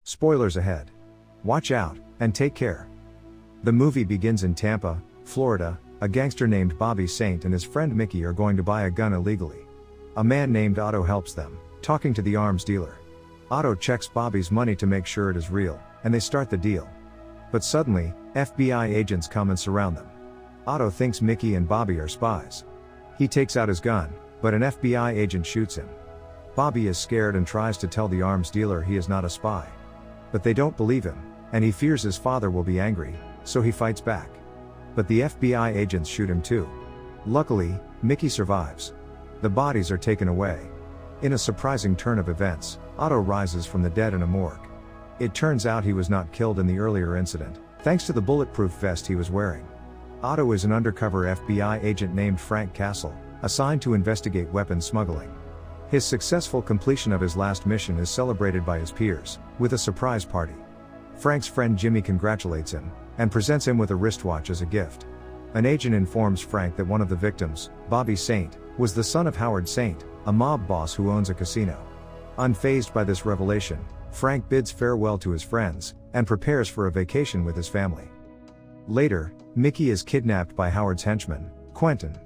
Spoilers ahead. Watch out, and take care. The movie begins in Tampa, Florida. A gangster named Bobby Saint and his friend Mickey are going to buy a gun illegally. A man named Otto helps them, talking to the arms dealer. Otto checks Bobby's money to make sure it is real, and they start the deal. But suddenly, FBI agents come and surround them. Otto thinks Mickey and Bobby are spies. He takes out his gun, but an FBI agent shoots him. Bobby is scared and tries to tell the arms dealer he is not a spy. But they don't believe him, and he fears his father will be angry, so he fights back. But the FBI agents shoot him too. Luckily, Mickey survives. The bodies are taken away. In a surprising turn of events, Otto rises from the dead in a morgue. It turns out he was not killed in the earlier incident, thanks to the bulletproof vest he was wearing. Otto is an undercover FBI agent named Frank Castle, assigned to investigate weapons smuggling. His successful completion of his last mission is celebrated by his peers, with a surprise party. Frank's friend Jimmy congratulates him, and presents him with a wristwatch as a gift. An agent informs Frank that one of the victims, Bobby Saint, was the son of Howard Saint, a mob boss who owns a casino. Unfazed by this revelation, Frank bids farewell to his friends, and prepares for a vacation with his family. Later, Mickey is kidnapped by Howard's henchman, Quentin.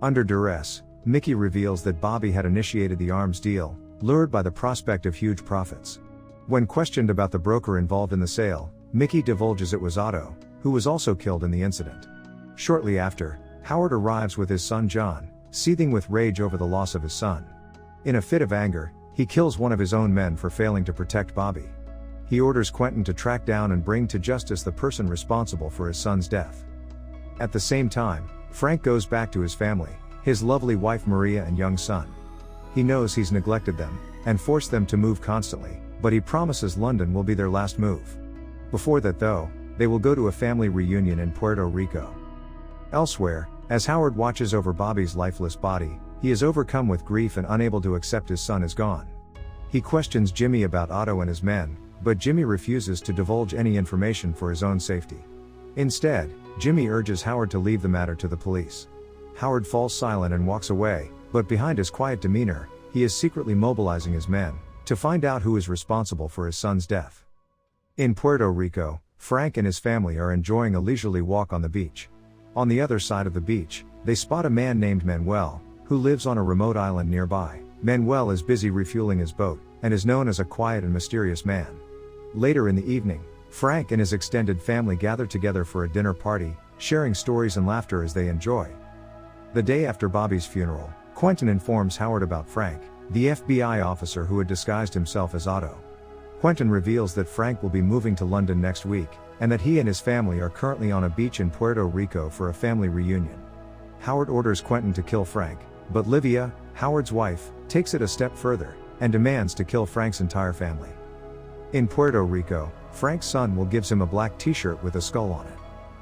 Under duress, Mickey reveals that Bobby had initiated the arms deal, lured by the prospect of huge profits. When questioned about the broker involved in the sale, Mickey divulges it was Otto, who was also killed in the incident. Shortly after, Howard arrives with his son John, seething with rage over the loss of his son. In a fit of anger, he kills one of his own men for failing to protect Bobby. He orders Quentin to track down and bring to justice the person responsible for his son's death. At the same time, Frank goes back to his family, his lovely wife Maria and young son. He knows he's neglected them, and forced them to move constantly, but he promises London will be their last move. Before that though, they will go to a family reunion in Puerto Rico. Elsewhere, as Howard watches over Bobby's lifeless body, he is overcome with grief and unable to accept his son is gone. He questions Jimmy about Otto and his men, but Jimmy refuses to divulge any information for his own safety. Instead, Jimmy urges Howard to leave the matter to the police. Howard falls silent and walks away, but behind his quiet demeanor, he is secretly mobilizing his men, to find out who is responsible for his son's death. In Puerto Rico, Frank and his family are enjoying a leisurely walk on the beach. On the other side of the beach, they spot a man named Manuel, who lives on a remote island nearby. Manuel is busy refueling his boat, and is known as a quiet and mysterious man. Later in the evening, Frank and his extended family gather together for a dinner party, sharing stories and laughter as they enjoy. The day after Bobby's funeral, Quentin informs Howard about Frank, the FBI officer who had disguised himself as Otto. Quentin reveals that Frank will be moving to London next week, and that he and his family are currently on a beach in Puerto Rico for a family reunion. Howard orders Quentin to kill Frank, but Livia, Howard's wife, takes it a step further, and demands to kill Frank's entire family. In Puerto Rico, Frank's son will give him a black t-shirt with a skull on it.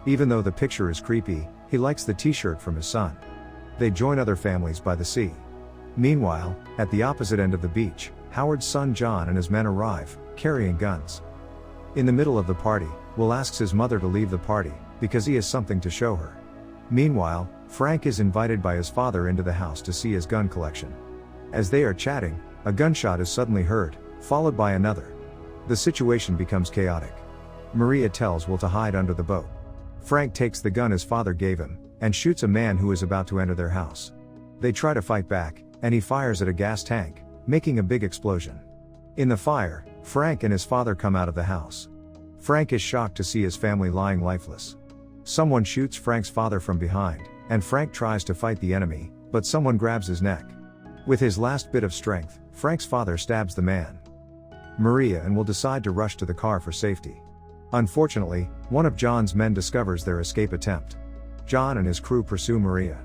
Even though the picture is creepy, he likes the t-shirt from his son. They join other families by the sea. Meanwhile, at the opposite end of the beach, Howard's son John and his men arrive, carrying guns. In the middle of the party, Will asks his mother to leave the party, because he has something to show her. Meanwhile, Frank is invited by his father into the house to see his gun collection. As they are chatting, a gunshot is suddenly heard, followed by another. The situation becomes chaotic. Maria tells Will to hide under the boat. Frank takes the gun his father gave him, and shoots a man who is about to enter their house. They try to fight back, and he fires at a gas tank, making a big explosion. In the fire, Frank and his father come out of the house. Frank is shocked to see his family lying lifeless. Someone shoots Frank's father from behind, and Frank tries to fight the enemy, but someone grabs his neck. With his last bit of strength, Frank's father stabs the man. Maria and Will decide to rush to the car for safety. Unfortunately, one of John's men discovers their escape attempt. John and his crew pursue Maria.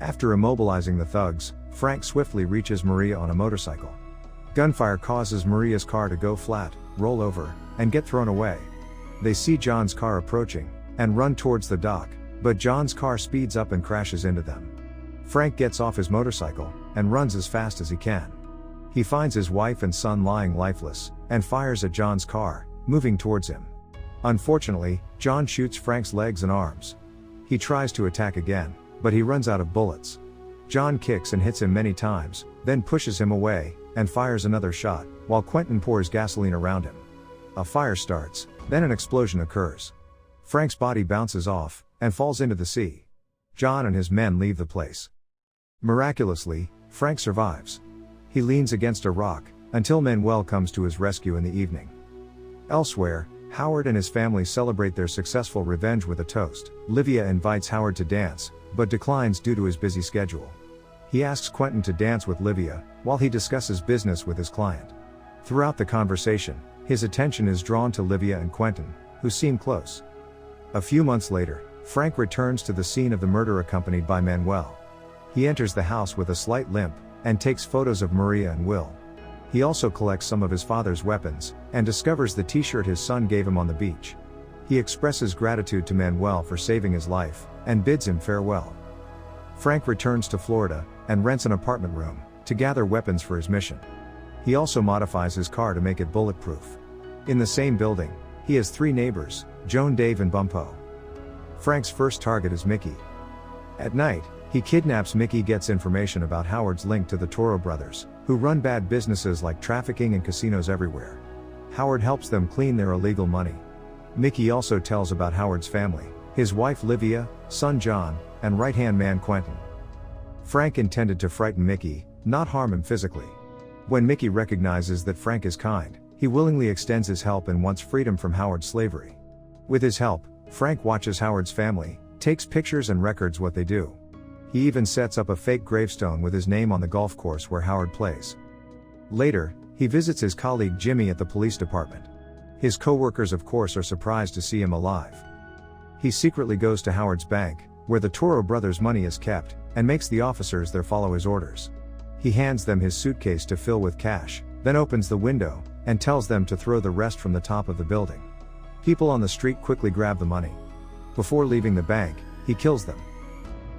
After immobilizing the thugs, Frank swiftly reaches Maria on a motorcycle. Gunfire causes Maria's car to go flat, roll over, and get thrown away. They see John's car approaching, and run towards the dock, but John's car speeds up and crashes into them. Frank gets off his motorcycle, and runs as fast as he can. He finds his wife and son lying lifeless, and fires at John's car, moving towards him. Unfortunately, John shoots Frank's legs and arms. He tries to attack again, but he runs out of bullets. John kicks and hits him many times, then pushes him away, and fires another shot, while Quentin pours gasoline around him. A fire starts, then an explosion occurs. Frank's body bounces off, and falls into the sea. John and his men leave the place. Miraculously, Frank survives. He leans against a rock, until Manuel comes to his rescue in the evening. Elsewhere, Howard and his family celebrate their successful revenge with a toast. Livia invites Howard to dance, but declines due to his busy schedule. He asks Quentin to dance with Livia, while he discusses business with his client. Throughout the conversation, his attention is drawn to Livia and Quentin, who seem close. A few months later, Frank returns to the scene of the murder accompanied by Manuel. He enters the house with a slight limp, and takes photos of Maria and Will. He also collects some of his father's weapons, and discovers the t-shirt his son gave him on the beach. He expresses gratitude to Manuel for saving his life, and bids him farewell. Frank returns to Florida, and rents an apartment room, to gather weapons for his mission. He also modifies his car to make it bulletproof. In the same building, he has 3 neighbors, Joan, Dave and Bumpo. Frank's first target is Mickey. At night, he kidnaps Mickey, gets information about Howard's link to the Toro brothers, who run bad businesses like trafficking and casinos everywhere. Howard helps them clean their illegal money. Mickey also tells about Howard's family, his wife Livia, son John, and right-hand man Quentin. Frank intended to frighten Mickey, not harm him physically. When Mickey recognizes that Frank is kind, he willingly extends his help and wants freedom from Howard's slavery. With his help, Frank watches Howard's family, takes pictures and records what they do. He even sets up a fake gravestone with his name on the golf course where Howard plays. Later, he visits his colleague Jimmy at the police department. His co-workers of course are surprised to see him alive. He secretly goes to Howard's bank, where the Toro brothers' money is kept, and makes the officers there follow his orders. He hands them his suitcase to fill with cash, then opens the window, and tells them to throw the rest from the top of the building. People on the street quickly grab the money. Before leaving the bank, he kills them.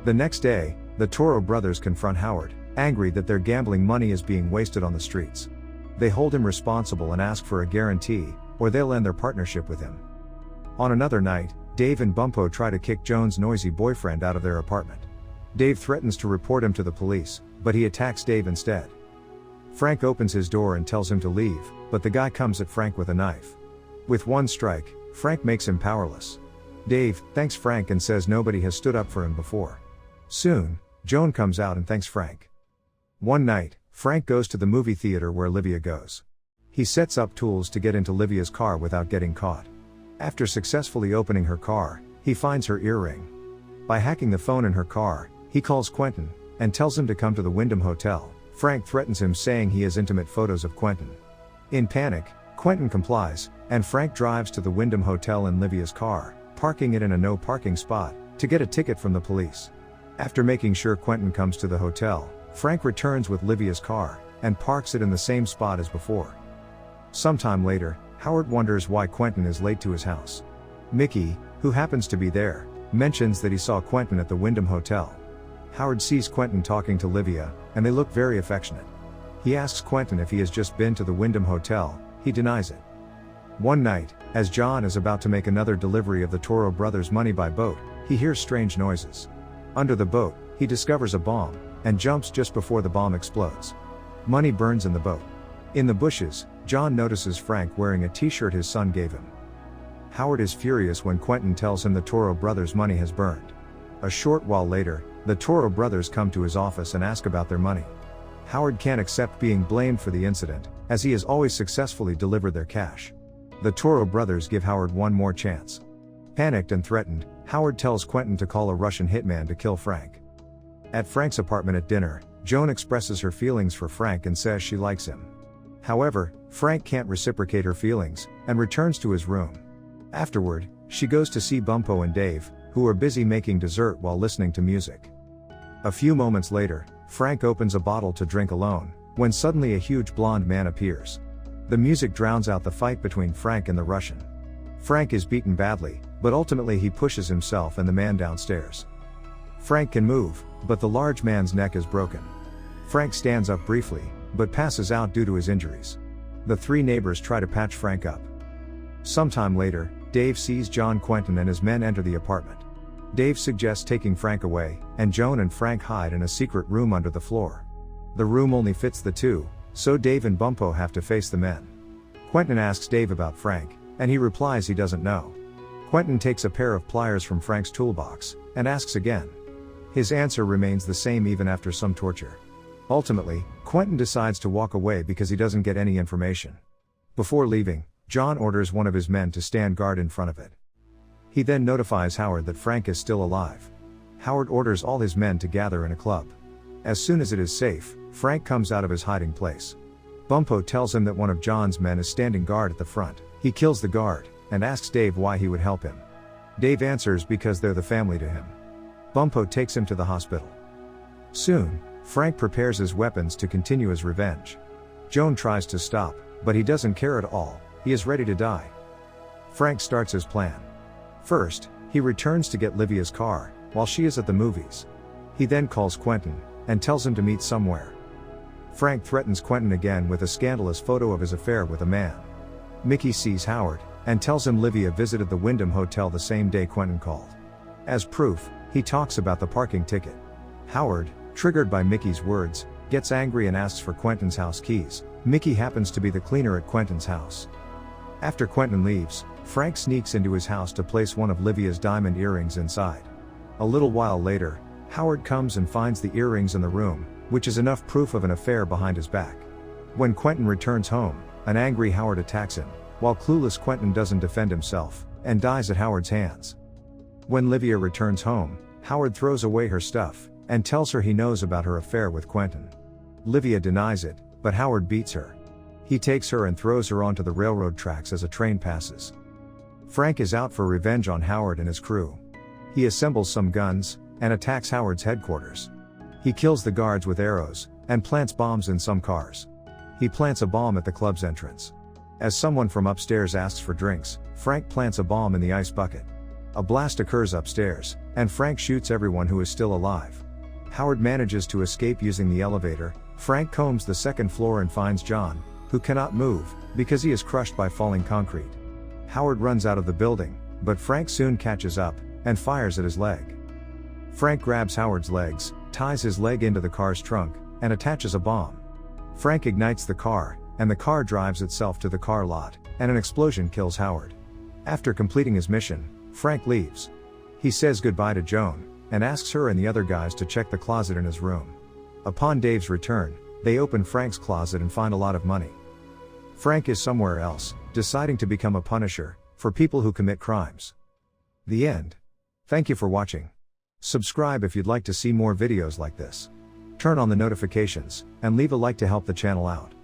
The next day, the Toro brothers confront Howard, angry that their gambling money is being wasted on the streets. They hold him responsible and ask for a guarantee, or they'll end their partnership with him. On another night, Dave and Bumpo try to kick Joan's noisy boyfriend out of their apartment. Dave threatens to report him to the police, but he attacks Dave instead. Frank opens his door and tells him to leave, but the guy comes at Frank with a knife. With one strike, Frank makes him powerless. Dave thanks Frank and says nobody has stood up for him before. Soon, Joan comes out and thanks Frank. One night, Frank goes to the movie theater where Livia goes. He sets up tools to get into Livia's car without getting caught. After successfully opening her car, he finds her earring. By hacking the phone in her car, he calls Quentin, and tells him to come to the Wyndham Hotel. Frank threatens him saying he has intimate photos of Quentin. In panic, Quentin complies, and Frank drives to the Wyndham Hotel in Livia's car, parking it in a no parking spot, to get a ticket from the police. After making sure Quentin comes to the hotel, Frank returns with Livia's car, and parks it in the same spot as before. Sometime later, Howard wonders why Quentin is late to his house. Mickey, who happens to be there, mentions that he saw Quentin at the Wyndham Hotel. Howard sees Quentin talking to Livia, and they look very affectionate. He asks Quentin if he has just been to the Wyndham Hotel. He denies it. One night, as John is about to make another delivery of the Toro brothers' money by boat, he hears strange noises. Under the boat, he discovers a bomb, and jumps just before the bomb explodes. Money burns in the boat. In the bushes, John notices Frank wearing a t-shirt his son gave him. Howard is furious when Quentin tells him the Toro brothers' money has burned. A short while later, the Toro brothers come to his office and ask about their money. Howard can't accept being blamed for the incident, as he has always successfully delivered their cash. The Toro brothers give Howard one more chance. Panicked and threatened, Howard tells Quentin to call a Russian hitman to kill Frank. At Frank's apartment at dinner, Joan expresses her feelings for Frank and says she likes him. However, Frank can't reciprocate her feelings, and returns to his room. Afterward, she goes to see Bumpo and Dave, who are busy making dessert while listening to music. A few moments later, Frank opens a bottle to drink alone, when suddenly a huge blonde man appears. The music drowns out the fight between Frank and the Russian. Frank is beaten badly, but ultimately he pushes himself and the man downstairs. Frank can move, but the large man's neck is broken. Frank stands up briefly, but passes out due to his injuries. The 3 neighbors try to patch Frank up. Sometime later, Dave sees John, Quentin and his men enter the apartment. Dave suggests taking Frank away, and Joan and Frank hide in a secret room under the floor. The room only fits the 2, so Dave and Bumpo have to face the men. Quentin asks Dave about Frank, and he replies he doesn't know. Quentin takes a pair of pliers from Frank's toolbox, and asks again. His answer remains the same even after some torture. Ultimately, Quentin decides to walk away because he doesn't get any information. Before leaving, John orders one of his men to stand guard in front of it. He then notifies Howard that Frank is still alive. Howard orders all his men to gather in a club. As soon as it is safe, Frank comes out of his hiding place. Bumpo tells him that one of John's men is standing guard at the front. He kills the guard, and asks Dave why he would help him. Dave answers because they're the family to him. Bumpo takes him to the hospital. Soon, Frank prepares his weapons to continue his revenge. Joan tries to stop, but he doesn't care at all, he is ready to die. Frank starts his plan. First, he returns to get Livia's car, while she is at the movies. He then calls Quentin, and tells him to meet somewhere. Frank threatens Quentin again with a scandalous photo of his affair with a man. Mickey sees Howard, and tells him Livia visited the Wyndham Hotel the same day Quentin called. As proof, he talks about the parking ticket. Howard, triggered by Mickey's words, gets angry and asks for Quentin's house keys. Mickey happens to be the cleaner at Quentin's house. After Quentin leaves, Frank sneaks into his house to place one of Livia's diamond earrings inside. A little while later, Howard comes and finds the earrings in the room, which is enough proof of an affair behind his back. When Quentin returns home, an angry Howard attacks him, while clueless Quentin doesn't defend himself, and dies at Howard's hands. When Livia returns home, Howard throws away her stuff, and tells her he knows about her affair with Quentin. Livia denies it, but Howard beats her. He takes her and throws her onto the railroad tracks as a train passes. Frank is out for revenge on Howard and his crew. He assembles some guns, and attacks Howard's headquarters. He kills the guards with arrows, and plants bombs in some cars. He plants a bomb at the club's entrance. As someone from upstairs asks for drinks, Frank plants a bomb in the ice bucket. A blast occurs upstairs, and Frank shoots everyone who is still alive. Howard manages to escape using the elevator. Frank combs the second floor and finds John, who cannot move, because he is crushed by falling concrete. Howard runs out of the building, but Frank soon catches up, and fires at his leg. Frank grabs Howard's legs, ties his leg into the car's trunk, and attaches a bomb. Frank ignites the car, and the car drives itself to the car lot, and an explosion kills Howard. After completing his mission, Frank leaves. He says goodbye to Joan, and asks her and the other guys to check the closet in his room. Upon Dave's return, they open Frank's closet and find a lot of money. Frank is somewhere else, deciding to become a punisher, for people who commit crimes. The end. Thank you for watching. Subscribe if you'd like to see more videos like this. Turn on the notifications, and leave a like to help the channel out.